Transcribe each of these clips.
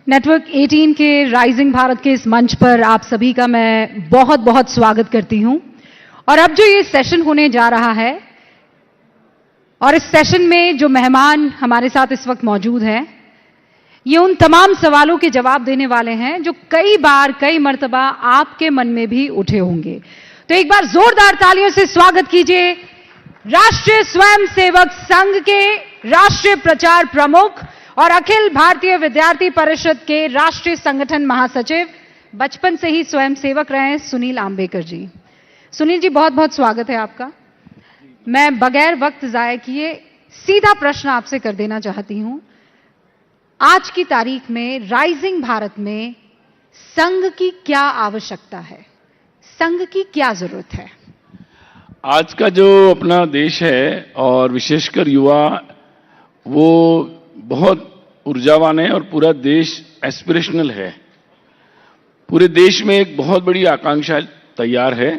Network 18 के rising Bharat के इस मंच पर आप सभी का मैं बहुत बहुत स्वागत करती हूं। और अब जो ये सेशन होने जा रहा है और इस सेशन में जो मेहमान हमारे साथ इस वक्त मौजूद हैं, ये उन तमाम सवालों के जवाब देने वाले हैं जो कई बार कई मर्तबा आपके मन में भी उठे होंगे। तो एक बार जोरदार तालियों से स्वागत कीजिए राष्ट्रीय स्वयंसेवक संघ के राष्ट्रीय प्रचार प्रमुख और अखिल भारतीय विद्यार्थी परिषद के राष्ट्रीय संगठन महासचिव, बचपन से ही स्वयंसेवक रहे हैं, सुनील आंबेकर जी। सुनील जी, बहुत बहुत स्वागत है आपका। मैं बगैर वक्त जाया किए सीधा प्रश्न आपसे कर देना चाहती हूं। आज की तारीख में राइजिंग भारत में संघ की क्या आवश्यकता है, संघ की क्या जरूरत है? आज का जो अपना देश है और विशेषकर युवा, वो बहुत ऊर्जावान है और पूरा देश एस्पिरेशनल है। पूरे देश में एक बहुत बड़ी आकांक्षा तैयार है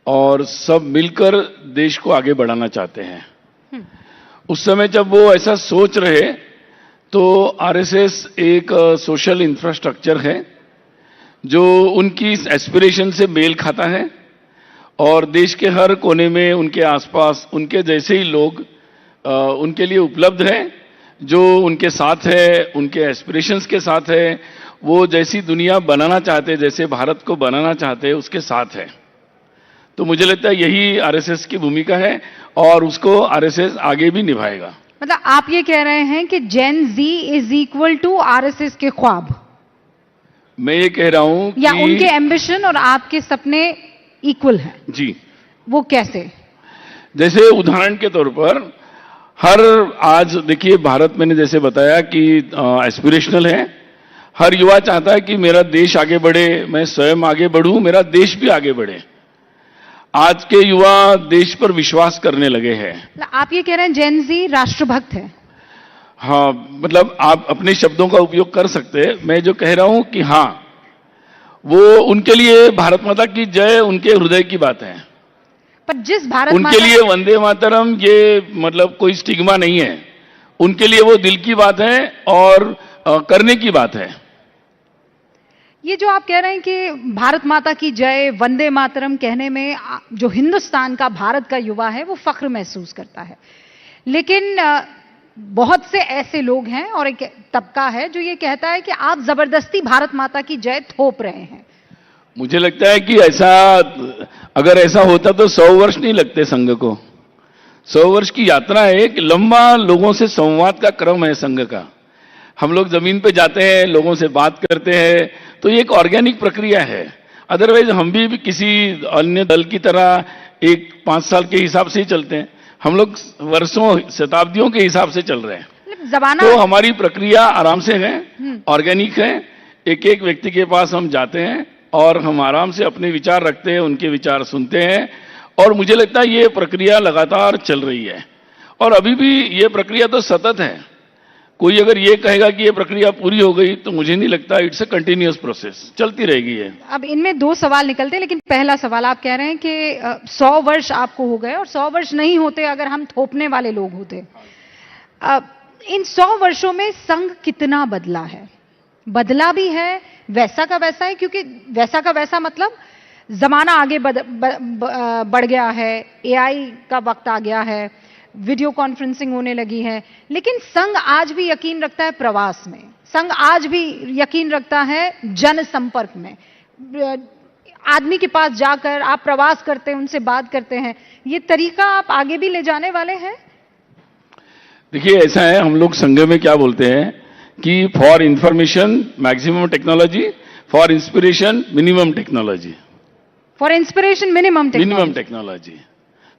और सब मिलकर देश को आगे बढ़ाना चाहते हैं। उस समय जब वो ऐसा सोच रहे तो आरएसएस एक सोशल इंफ्रास्ट्रक्चर है जो उनकी एस्पिरेशन से मेल खाता है और देश के हर कोने में उनके आसपास उनके जैसे ही लोग उनके लिए उपलब्ध हैं, जो उनके साथ है, उनके एस्पिरेशंस के साथ है, वो जैसी दुनिया बनाना चाहते हैं, जैसे भारत को बनाना चाहते हैं, उसके साथ है। तो मुझे लगता है यही आरएसएस की भूमिका है और उसको आरएसएस आगे भी निभाएगा। मतलब आप ये कह रहे हैं कि जेन जी इज इक्वल टू आरएसएस के ख्वाब? मैं ये कह रहा हूं या उनके एम्बिशन और आपके सपने इक्वल हैं? जी। वो कैसे? जैसे उदाहरण के तौर पर आज देखिए, भारत मैंने जैसे बताया कि एस्पिरेशनल है। हर युवा चाहता है कि मेरा देश आगे बढ़े, मैं स्वयं आगे बढ़ूं, मेरा देश भी आगे बढ़े। आज के युवा देश पर विश्वास करने लगे हैं। आप ये कह रहे हैं जेन जी राष्ट्रभक्त है? हाँ, मतलब आप अपने शब्दों का उपयोग कर सकते हैं। मैं जो कह रहा हूं कि हाँ, वो उनके लिए भारत माता की जय उनके हृदय की बात है। पर जिस भारत उनके लिए वंदे मातरम ये मतलब कोई स्टिग्मा नहीं है, उनके लिए वो दिल की बात है और करने की बात है। ये जो आप कह रहे हैं कि भारत माता की जय, वंदे मातरम कहने में जो हिंदुस्तान का, भारत का युवा है वो फख्र महसूस करता है, लेकिन बहुत से ऐसे लोग हैं और एक तबका है जो ये कहता है कि आप जबरदस्ती भारत माता की जय थोप रहे हैं। मुझे लगता है कि अगर ऐसा होता तो 100 वर्ष नहीं लगते संघ को। 100 वर्ष की यात्रा है, एक लंबा लोगों से संवाद का क्रम है संघ का। हम लोग जमीन पे जाते हैं, लोगों से बात करते हैं, तो ये एक ऑर्गेनिक प्रक्रिया है। अदरवाइज हम भी किसी अन्य दल की तरह 5 साल के हिसाब से ही चलते हैं। हम लोग वर्षों, शताब्दियों के हिसाब से चल रहे हैं। तो हमारी प्रक्रिया आराम से है, ऑर्गेनिक है। एक एक व्यक्ति के पास हम जाते हैं और हम आराम से अपने विचार रखते हैं, उनके विचार सुनते हैं और मुझे लगता है ये प्रक्रिया लगातार चल रही है और अभी भी ये प्रक्रिया तो सतत है। कोई अगर ये कहेगा कि ये प्रक्रिया पूरी हो गई तो मुझे नहीं लगता। इट्स अ कंटिन्यूअस प्रोसेस, चलती रहेगी ये। अब इनमें 2 सवाल निकलते हैं, लेकिन पहला सवाल, आप कह रहे हैं कि 100 वर्ष आपको हो गए और 100 वर्ष नहीं होते अगर हम थोपने वाले लोग होते। इन 100 वर्षों में संघ कितना बदला है? बदला भी है, वैसा का वैसा है, क्योंकि वैसा का वैसा मतलब जमाना आगे बढ़ गया है, एआई का वक्त आ गया है, वीडियो कॉन्फ्रेंसिंग होने लगी है, लेकिन संघ आज भी यकीन रखता है प्रवास में, संघ आज भी यकीन रखता है जनसंपर्क में। आदमी के पास जाकर आप प्रवास करते हैं, उनसे बात करते हैं। ये तरीका आप आगे भी ले जाने वाले हैं? देखिए, ऐसा है, हम लोग संघ में क्या बोलते हैं कि for information maximum technology, for inspiration minimum technology. For inspiration minimum technology.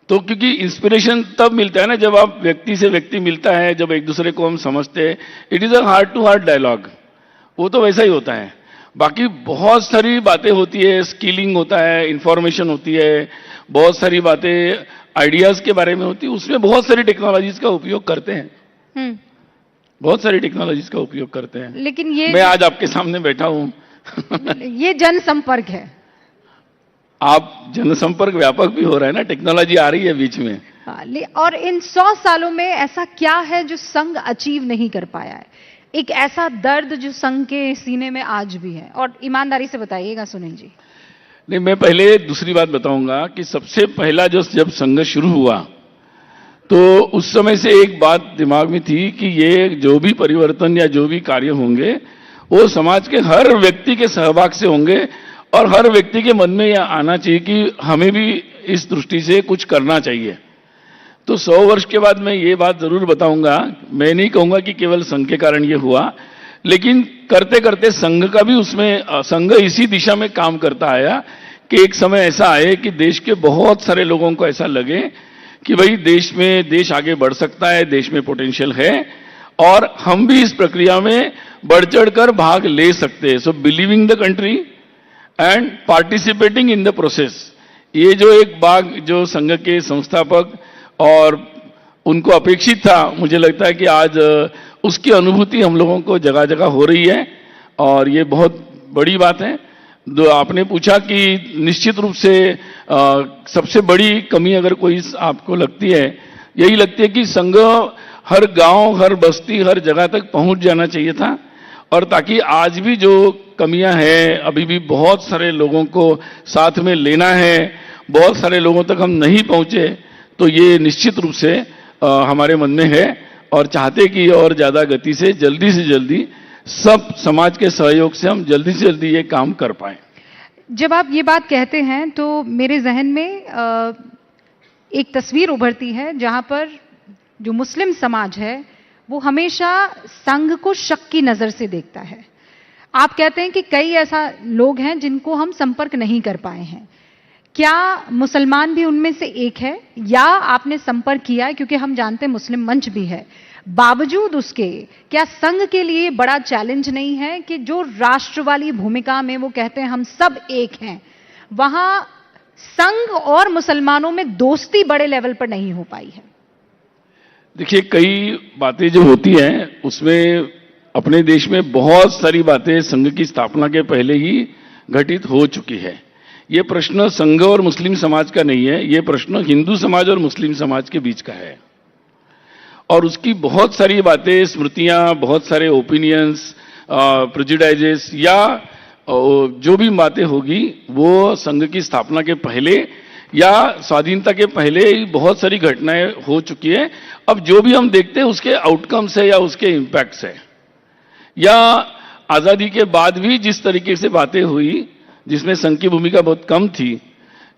तो क्योंकि इंस्पिरेशन तब मिलता है ना जब आप व्यक्ति से व्यक्ति मिलता है, जब एक दूसरे को हम समझते हैं। It is a heart to heart dialogue, वो तो वैसा ही होता है। बाकी बहुत सारी बातें होती है, स्किलिंग होता है, इंफॉर्मेशन होती है, बहुत सारी बातें आइडियाज के बारे में होती है, उसमें बहुत सारी टेक्नोलॉजीज का उपयोग करते हैं। बहुत सारी टेक्नोलॉजीज का उपयोग करते हैं, लेकिन ये मैं आज आपके सामने बैठा हूं ये जनसंपर्क है। आप जनसंपर्क व्यापक भी हो रहा है ना, टेक्नोलॉजी आ रही है बीच में। और इन 100 सालों में ऐसा क्या है जो संघ अचीव नहीं कर पाया है? एक ऐसा दर्द जो संघ के सीने में आज भी है, और ईमानदारी से बताइएगा सुनील जी। नहीं, मैं पहले दूसरी बात बताऊंगा कि सबसे पहला जब संघ शुरू हुआ तो उस समय से एक बात दिमाग में थी कि ये जो भी परिवर्तन या जो भी कार्य होंगे वो समाज के हर व्यक्ति के सहभाग से होंगे और हर व्यक्ति के मन में यह आना चाहिए कि हमें भी इस दृष्टि से कुछ करना चाहिए। तो 100 वर्ष के बाद मैं ये बात जरूर बताऊंगा, मैं नहीं कहूंगा कि केवल संघ के कारण ये हुआ, लेकिन करते करते संघ का भी उसमें संघ इसी दिशा में काम करता आया कि एक समय ऐसा आए कि देश के बहुत सारे लोगों को ऐसा लगे कि भाई देश आगे बढ़ सकता है, देश में पोटेंशियल है और हम भी इस प्रक्रिया में बढ़ चढ़कर भाग ले सकते हैं। So believing the country and participating in the process, ये जो एक बाग जो संघ के संस्थापक और उनको अपेक्षित था, मुझे लगता है कि आज उसकी अनुभूति हम लोगों को जगह जगह हो रही है और ये बहुत बड़ी बात है। आपने पूछा कि निश्चित रूप से सबसे बड़ी कमी अगर कोई आपको लगती है, यही लगती है कि संघ हर गांव, हर बस्ती, हर जगह तक पहुंच जाना चाहिए था, और ताकि आज भी जो कमियां हैं, अभी भी बहुत सारे लोगों को साथ में लेना है, बहुत सारे लोगों तक हम नहीं पहुंचे, तो ये निश्चित रूप से हमारे मन में है और चाहते कि और ज्यादा गति से जल्दी सब समाज के सहयोग से हम जल्दी से जल्दी ये काम कर पाए। जब आप ये बात कहते हैं तो मेरे जहन में एक तस्वीर उभरती है जहां पर जो मुस्लिम समाज है वो हमेशा संघ को शक की नजर से देखता है। आप कहते हैं कि कई ऐसा लोग हैं जिनको हम संपर्क नहीं कर पाए हैं, क्या मुसलमान भी उनमें से एक है या आपने संपर्क किया है? क्योंकि हम जानते हैं मुस्लिम मंच भी है, बावजूद उसके क्या संघ के लिए बड़ा चैलेंज नहीं है कि जो राष्ट्र वाली भूमिका में वो कहते हैं हम सब एक हैं, वहां संघ और मुसलमानों में दोस्ती बड़े लेवल पर नहीं हो पाई है? देखिए, कई बातें जो होती हैं उसमें अपने देश में बहुत सारी बातें संघ की स्थापना के पहले ही घटित हो चुकी है। ये प्रश्न संघ और मुस्लिम समाज का नहीं है, ये प्रश्न हिंदू समाज और मुस्लिम समाज के बीच का है और उसकी बहुत सारी बातें, स्मृतियां, बहुत सारे ओपिनियंस, प्रेजुडाइजेस या जो भी बातें होगी वो संघ की स्थापना के पहले या स्वाधीनता के पहले ही बहुत सारी घटनाएं हो चुकी है। अब जो भी हम देखते हैं उसके आउटकम्स है या उसके इम्पैक्ट्स है, या आजादी के बाद भी जिस तरीके से बातें हुई जिसमें संघ की भूमिका बहुत कम थी,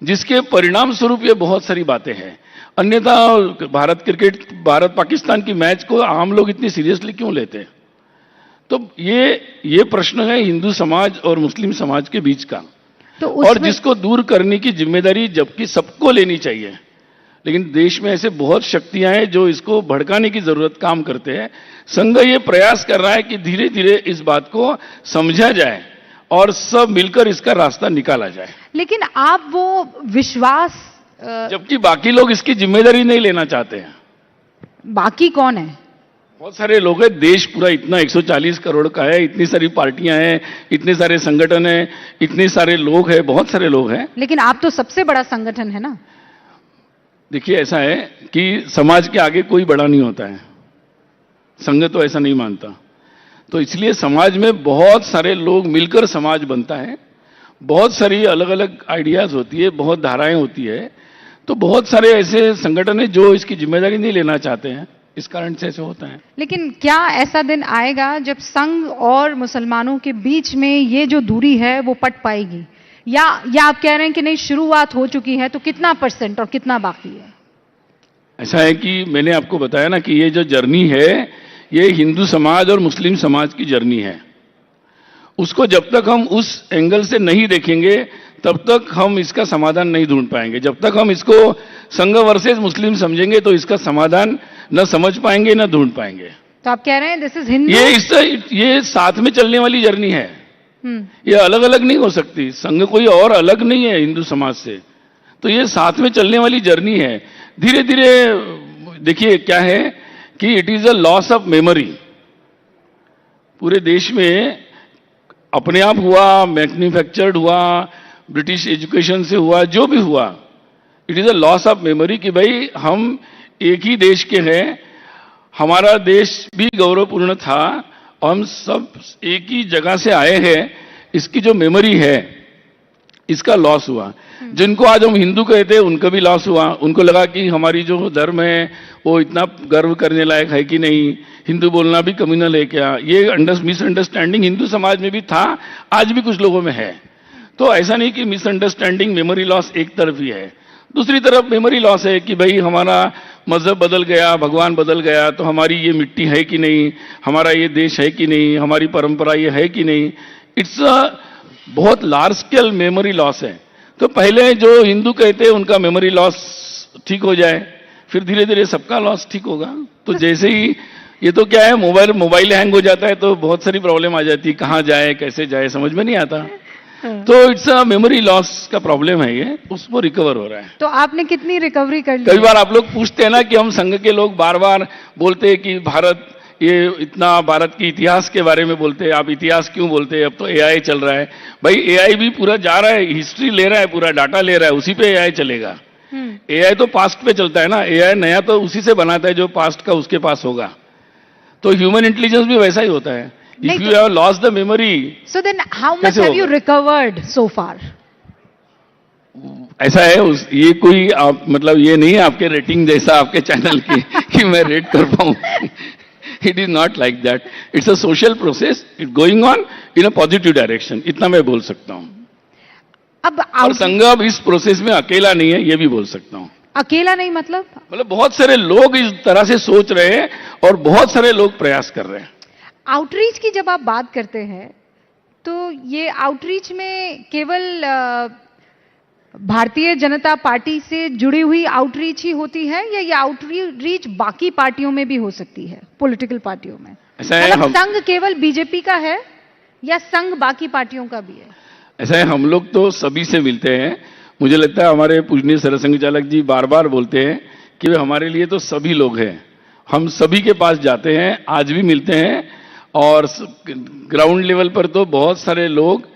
जिसके परिणाम स्वरूप ये बहुत सारी बातें हैं। अन्यथा भारत पाकिस्तान की मैच को आम लोग इतनी सीरियसली क्यों लेते हैं? तो ये प्रश्न है हिंदू समाज और मुस्लिम समाज के बीच का, तो और जिसको दूर करने की जिम्मेदारी जबकि सबको लेनी चाहिए, लेकिन देश में ऐसे बहुत शक्तियां हैं जो इसको भड़काने की जरूरत काम करते हैं। संघ ये प्रयास कर रहा है कि धीरे धीरे इस बात को समझा जाए और सब मिलकर इसका रास्ता निकाला जाए। लेकिन आप वो विश्वास, जबकि बाकी लोग इसकी जिम्मेदारी नहीं लेना चाहते हैं। बाकी कौन है? बहुत सारे लोग हैं, देश पूरा इतना 140 करोड़ का है, इतनी सारी पार्टियां हैं, इतने सारे संगठन हैं, इतने सारे लोग हैं, बहुत सारे लोग हैं। लेकिन आप तो सबसे बड़ा संगठन है ना। देखिए, ऐसा है कि समाज के आगे कोई बड़ा नहीं होता है, संघ तो ऐसा नहीं मानता। तो इसलिए समाज में बहुत सारे लोग मिलकर समाज बनता है, बहुत सारी अलग अलग आइडियाज होती है, बहुत धाराएं होती है, तो बहुत सारे ऐसे संगठन हैं जो इसकी जिम्मेदारी नहीं लेना चाहते हैं, इस कारण से ऐसे होता है। लेकिन क्या ऐसा दिन आएगा जब संघ और मुसलमानों के बीच में ये जो दूरी है वो पट पाएगी, या आप कह रहे हैं कि नहीं शुरुआत हो चुकी है, तो कितना % और कितना बाकी है? ऐसा है कि मैंने आपको बताया ना कि ये जो जर्नी है ये हिंदू समाज और मुस्लिम समाज की जर्नी है। उसको जब तक हम उस एंगल से नहीं देखेंगे तब तक हम इसका समाधान नहीं ढूंढ पाएंगे। जब तक हम इसको संघ वर्सेस मुस्लिम समझेंगे तो इसका समाधान न समझ पाएंगे न ढूंढ पाएंगे। तो आप कह रहे हैं दिस इज हिंदू, ये साथ में चलने वाली जर्नी है, ये अलग अलग नहीं हो सकती। संघ कोई और अलग नहीं है हिंदू समाज से, तो ये साथ में चलने वाली जर्नी है। धीरे धीरे देखिए क्या है कि it is a loss of memory. पूरे देश में अपने आप हुआ, मैन्युफैक्चर्ड हुआ, ब्रिटिश एजुकेशन से हुआ, जो भी हुआ, it is a loss of memory कि भाई हम एक ही देश के हैं, हमारा देश भी गौरवपूर्ण था और हम सब एक ही जगह से आए हैं, इसकी जो मेमोरी है इसका लॉस हुआ। जिनको आज हम हिंदू कहते हैं उनका भी लॉस हुआ। उनको लगा कि हमारी जो धर्म है वो इतना गर्व करने लायक है कि नहीं, हिंदू बोलना भी कम्युनल है क्या, ये मिसअंडरस्टैंडिंग हिंदू समाज में भी था, आज भी कुछ लोगों में है। तो ऐसा नहीं कि मिसअंडरस्टैंडिंग मेमोरी लॉस एक तरफ ही है, दूसरी तरफ मेमोरी लॉस है कि भाई हमारा मजहब बदल गया, भगवान बदल गया, तो हमारी ये मिट्टी है कि नहीं, हमारा ये देश है कि नहीं, हमारी परंपरा ये है कि नहीं। इट्स अ बहुत लार्ज स्केल मेमोरी लॉस है। तो पहले जो हिंदू कहते हैं उनका मेमोरी लॉस ठीक हो जाए, फिर धीरे धीरे सबका लॉस ठीक होगा। तो जैसे ही ये तो क्या है, मोबाइल हैंग हो जाता है तो बहुत सारी प्रॉब्लम आ जाती है, कहाँ जाए कैसे जाए समझ में नहीं आता। तो इट्स अ मेमोरी लॉस का प्रॉब्लम है, ये उसको रिकवर हो रहा है। तो आपने कितनी रिकवरी कर ली? कई बार आप लोग पूछते हैं ना कि हम संघ के लोग बार बार बोलते हैं कि भारत, ये इतना भारत के इतिहास के बारे में बोलते हैं, आप इतिहास क्यों बोलते हैं, अब तो एआई चल रहा है। भाई एआई भी पूरा जा रहा है, हिस्ट्री ले रहा है, पूरा डाटा ले रहा है, उसी पे एआई चलेगा। एआई तो पास्ट पे चलता है ना, एआई नया तो उसी से बनाता है जो पास्ट का उसके पास होगा। तो ह्यूमन इंटेलिजेंस भी वैसा ही होता है। If you have lost the memory, so then how much have you recovered so far? ऐसा है ये कोई आप मतलब ये नहीं है आपके रेटिंग जैसा आपके चैनल की कि मैं रेट कर पाऊं। It is not like that, it's a social process, it going on in a positive direction, इतना मैं बोल सकता हूं। अब और संघ अब इस प्रोसेस में अकेला नहीं है, ये भी बोल सकता हूं। अकेला नहीं मतलब बहुत सारे लोग इस तरह से सोच रहे हैं और बहुत सारे लोग प्रयास कर रहे हैं। आउटरीच की जब आप बात करते हैं तो ये आउटरीच में केवल भारतीय जनता पार्टी से जुड़ी हुई आउटरीच ही होती है या ये आउटरीच बाकी पार्टियों में भी हो सकती है, पॉलिटिकल पार्टियों में? मतलब संघ केवल बीजेपी का है या संघ बाकी पार्टियों का भी है? ऐसा है, हम लोग तो सभी से मिलते हैं। मुझे लगता है हमारे पूजनीय सरसंघ चालक जी बार बार बोलते हैं कि हमारे लिए तो सभी लोग हैं, हम सभी के पास जाते हैं, आज भी मिलते हैं। और ग्राउंड लेवल पर तो बहुत सारे लोग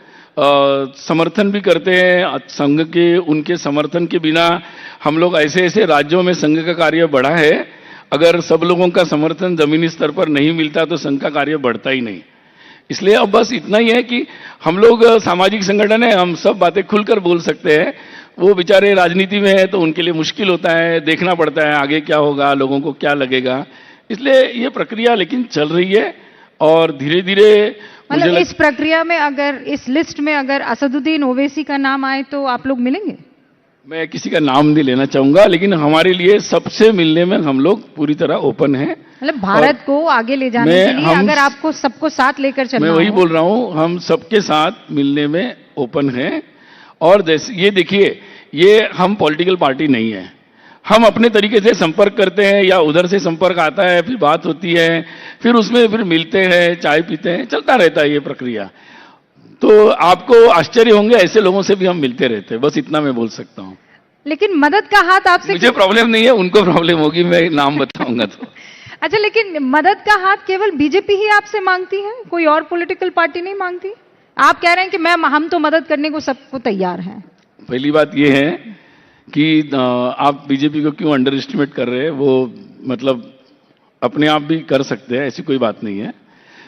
समर्थन भी करते हैं संघ के। उनके समर्थन के बिना हम लोग ऐसे ऐसे राज्यों में संघ का कार्य बढ़ा है, अगर सब लोगों का समर्थन जमीनी स्तर पर नहीं मिलता तो संघ का कार्य बढ़ता ही नहीं। इसलिए अब बस इतना ही है कि हम लोग सामाजिक संगठन है, हम सब बातें खुलकर बोल सकते हैं। वो बेचारे राजनीति में है तो उनके लिए मुश्किल होता है, देखना पड़ता है आगे क्या होगा, लोगों को क्या लगेगा। इसलिए ये प्रक्रिया लेकिन चल रही है और धीरे धीरे मतलब इस प्रक्रिया में अगर इस लिस्ट में अगर असदुद्दीन ओवैसी का नाम आए तो आप लोग मिलेंगे? मैं किसी का नाम नहीं लेना चाहूंगा, लेकिन हमारे लिए सबसे मिलने में हम लोग पूरी तरह ओपन हैं। मतलब भारत को आगे ले जाने के लिए अगर आपको सबको साथ लेकर चलना, मैं वही बोल रहा हूं, हम सबके साथ मिलने में ओपन हैं। और जैसे ये देखिए, ये हम पॉलिटिकल पार्टी नहीं है, हम अपने तरीके से संपर्क करते हैं या उधर से संपर्क आता है, फिर बात होती है, फिर उसमें फिर मिलते हैं, चाय पीते हैं, चलता रहता है ये प्रक्रिया। तो आपको आश्चर्य होंगे, ऐसे लोगों से भी हम मिलते रहते हैं, बस इतना मैं बोल सकता हूं। लेकिन मदद का हाथ आपसे, मुझे प्रॉब्लम नहीं है, उनको प्रॉब्लम होगी, मैं नाम बताऊंगा तो। अच्छा, लेकिन मदद का हाथ केवल बीजेपी ही आपसे मांगती है, कोई और पॉलिटिकल पार्टी नहीं मांगती? आप कह रहे हैं कि मैम हम तो मदद करने को सबको तैयार हैं। पहली बात यह है कि आप बीजेपी को क्यों अंडर एस्टिमेट कर रहे हैं, वो मतलब अपने आप भी कर सकते हैं, ऐसी कोई बात नहीं है।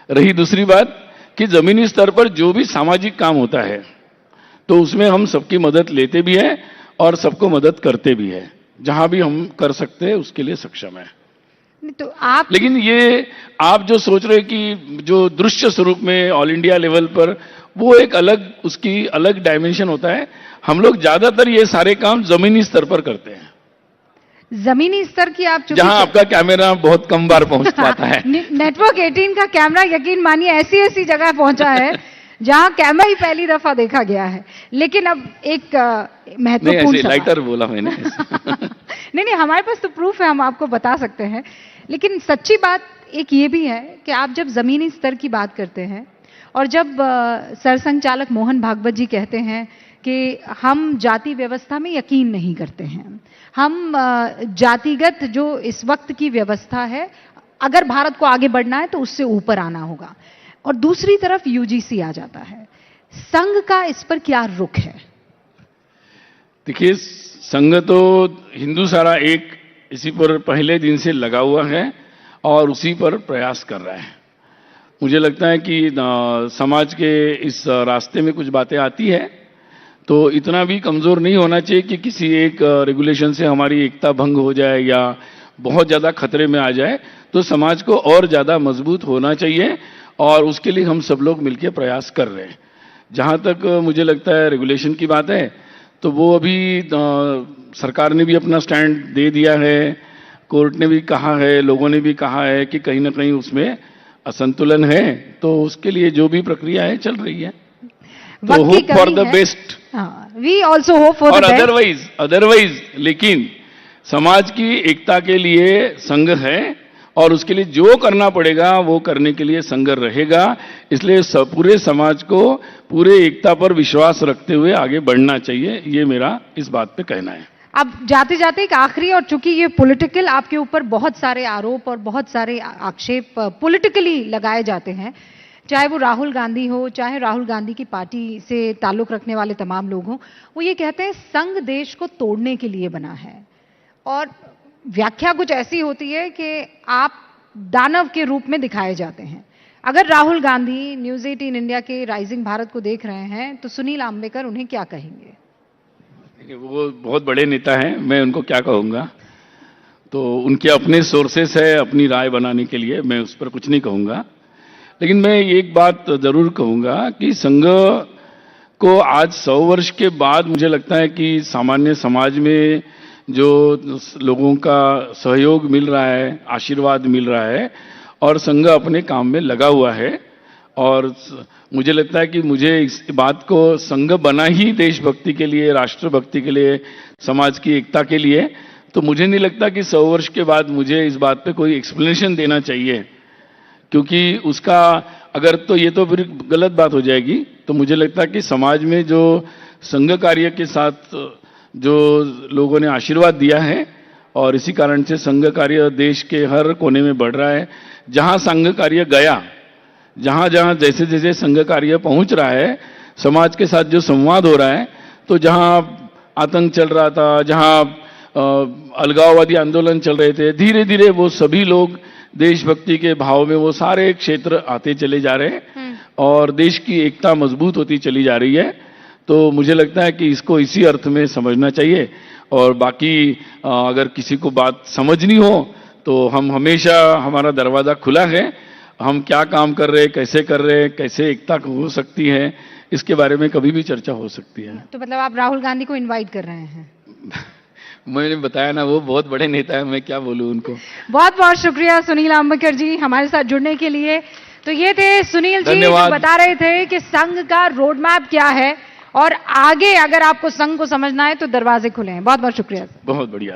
रही दूसरी बात कि जमीनी स्तर पर जो भी सामाजिक काम होता है तो उसमें हम सबकी मदद लेते भी हैं और सबको मदद करते भी हैं, जहां भी हम कर सकते हैं उसके लिए सक्षम है। तो आप, लेकिन ये आप जो सोच रहे हैं कि जो दृश्य स्वरूप में ऑल इंडिया लेवल पर, वो एक अलग, उसकी अलग डायमेंशन होता है। हम लोग ज्यादातर ये सारे काम जमीनी स्तर पर करते हैं। जमीनी स्तर की आप जहां आपका कैमरा बहुत कम बार पहुंच पाता है। नेटवर्क 18 का कैमरा यकीन मानिए ऐसी ऐसी जगह पहुंचा है जहां कैमरा ही पहली दफा देखा गया है। लेकिन अब एक महत्वपूर्ण लाइटर बोला मैंने। नहीं, हमारे पास तो प्रूफ है, हम आपको बता सकते हैं। लेकिन सच्ची बात एक ये भी है कि आप जब जमीनी स्तर की बात करते हैं और जब सरसंघचालक मोहन भागवत जी कहते हैं कि हम जाति व्यवस्था में यकीन नहीं करते हैं, हम जातिगत जो इस वक्त की व्यवस्था है, अगर भारत को आगे बढ़ना है तो उससे ऊपर आना होगा, और दूसरी तरफ यूजीसी आ जाता है। संघ का इस पर क्या रुख है? देखिए, संघ तो हिंदू सारा एक इसी पर पहले दिन से लगा हुआ है और उसी पर प्रयास कर रहा है। मुझे लगता है कि समाज के इस रास्ते में कुछ बातें आती है तो इतना भी कमजोर नहीं होना चाहिए कि किसी एक रेगुलेशन से हमारी एकता भंग हो जाए या बहुत ज्यादा खतरे में आ जाए। तो समाज को और ज्यादा मजबूत होना चाहिए और उसके लिए हम सब लोग मिलकर प्रयास कर रहे हैं। जहां तक मुझे लगता है रेगुलेशन की बात है तो वो अभी सरकार ने भी अपना स्टैंड दे दिया है, कोर्ट ने भी कहा है, लोगों ने भी कहा है कि कहीं ना कहीं उसमें असंतुलन है, तो उसके लिए जो भी प्रक्रिया है चल रही है। तो hope for the best. We also hope for the best. Otherwise लेकिन समाज की एकता के लिए संघ है और उसके लिए जो करना पड़ेगा वो करने के लिए संघ रहेगा। इसलिए पूरे समाज को पूरे एकता पर विश्वास रखते हुए आगे बढ़ना चाहिए, ये मेरा इस बात पे कहना है। अब जाते जाते एक आखिरी, और चूंकि ये पॉलिटिकल, आपके ऊपर बहुत सारे आरोप और बहुत सारे आक्षेप पॉलिटिकली लगाए जाते हैं, चाहे वो राहुल गांधी हो, चाहे राहुल गांधी की पार्टी से ताल्लुक रखने वाले तमाम लोग हों, वो ये कहते हैं संघ देश को तोड़ने के लिए बना है। और व्याख्या कुछ ऐसी होती है कि आप दानव के रूप में दिखाए जाते हैं। अगर राहुल गांधी न्यूज़ 18 इंडिया के राइजिंग भारत को देख रहे हैं तो सुनील आंबेकर उन्हें क्या कहेंगे? वो बहुत बड़े नेता हैं, मैं उनको क्या कहूंगा। तो उनके अपने सोर्सेस है अपनी राय बनाने के लिए, मैं उस पर कुछ नहीं कहूंगा। लेकिन मैं एक बात जरूर कहूंगा कि संघ को आज 100 वर्ष के बाद मुझे लगता है कि सामान्य समाज में जो लोगों का सहयोग मिल रहा है, आशीर्वाद मिल रहा है और संघ अपने काम में लगा हुआ है। और मुझे लगता है कि मुझे इस बात को संघ बना ही देशभक्ति के लिए, राष्ट्रभक्ति के लिए, समाज की एकता के लिए। तो मुझे नहीं लगता कि 100 वर्ष के बाद मुझे इस बात पे कोई एक्सप्लेनेशन देना चाहिए, क्योंकि उसका अगर तो ये तो फिर गलत बात हो जाएगी। तो मुझे लगता है कि समाज में जो संघ कार्य के साथ जो लोगों ने आशीर्वाद दिया है और इसी कारण से संघ कार्य देश के हर कोने में बढ़ रहा है। जहां संघ कार्य गया, जहां जहां जैसे जैसे संघ कार्य पहुंच रहा है, समाज के साथ जो संवाद हो रहा है, तो जहां आतंक चल रहा था, जहां अलगाववादी आंदोलन चल रहे थे, धीरे धीरे वो सभी लोग देशभक्ति के भाव में वो सारे क्षेत्र आते चले जा रहे हैं और देश की एकता मजबूत होती चली जा रही है। तो मुझे लगता है कि इसको इसी अर्थ में समझना चाहिए। और बाकी अगर किसी को बात समझनी हो तो हम हमेशा, हमारा दरवाजा खुला है। हम क्या काम कर रहे हैं, कैसे कर रहे हैं, कैसे एकता हो सकती है, इसके बारे में कभी भी चर्चा हो सकती है। तो मतलब आप राहुल गांधी को इनवाइट कर रहे हैं? मैंने बताया ना, वो बहुत बड़े नेता है, मैं क्या बोलूं उनको। बहुत बहुत शुक्रिया सुनील आंबेकर जी हमारे साथ जुड़ने के लिए। तो ये थे सुनील जी जो बता रहे थे कि संघ का रोड मैप क्या है और आगे अगर आपको संघ को समझना है तो दरवाजे खुले हैं। बहुत बहुत शुक्रिया। बहुत बढ़िया।